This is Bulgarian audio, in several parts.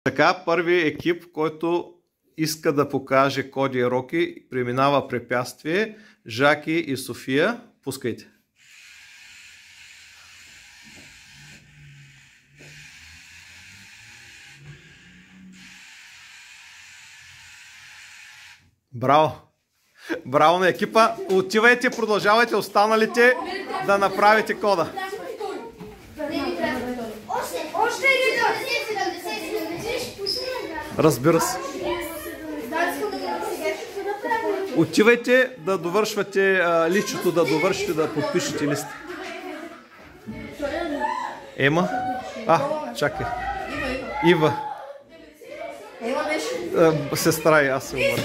Така, първи екип, който иска да покаже Коди и Роки, преминава препятствие. Жаки и София, пускайте. Браво! Браво на екипа! Отивайте, продължавайте останалите да направите кода. Разбира се. Отивайте да довършвате личото, да довършите, да подпишете листа. Ема? Чакай. Ива. Сестра и аз се умърна.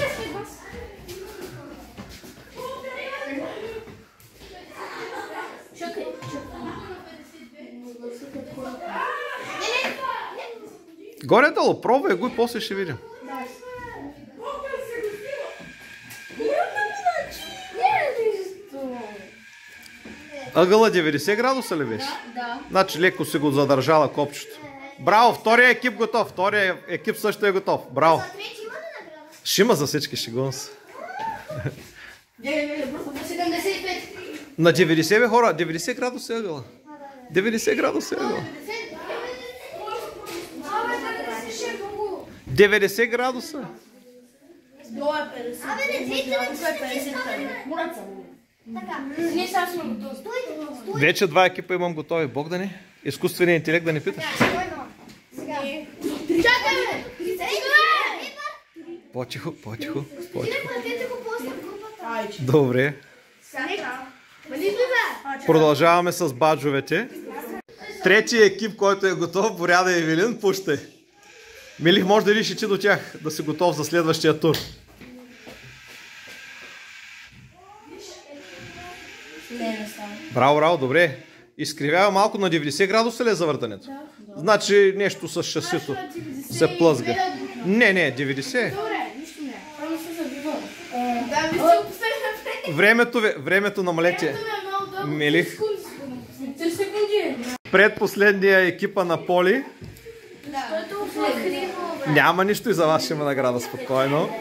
Горе-долу, пробвай го и после ще видим. Ъгъла 90 градуса ли беше? Да. Значи леко си го задържала копчето. Браво, втория екип готов. Втория екип също е готов. Браво. Ще има за всички, шегувам се. На 90 бе хора, 90 градуса е ъгъла. 90 градуса е ъгъла. 90 градуса. Вече два екипа имам готови. Богдане, изкуственият интелект да не питаш. По-тихо, по-тихо, по-тихо. Добре. Продължаваме с баджовете. Третия екип, който е готов, Боряда и Евелин, пущай. Милих, може да реши ти до тях, да си готов за следващия тур. Браво, браво, добре. Изкривява малко на 90 градуса ли е завъртането? Да. Значи нещо с шасито се плъзга. Не, 90. Времето намалете. Милих. Предпоследния екипа на Поли. Няма нищо и за вас ще има награда, спокойно.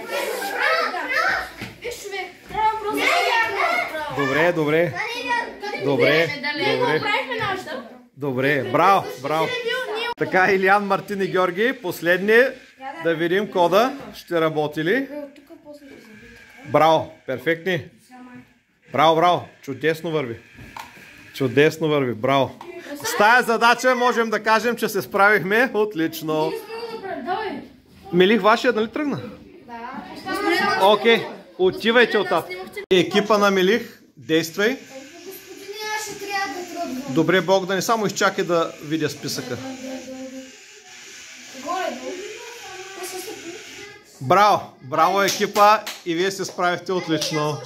Добре, браво. Така, Илиян, Мартин и Георги, последни, да видим кода, ще работи ли? Браво, перфектни. Браво, чудесно върви, браво. С тая задача можем да кажем, че се справихме отлично. Милих, вашия нали тръгна? Да. Окей, отивайте оттатък. Екипа на Милих, действай. Добре, Богдане, само изчакай да видя списъка. Браво екипа и вие се справихте отлично.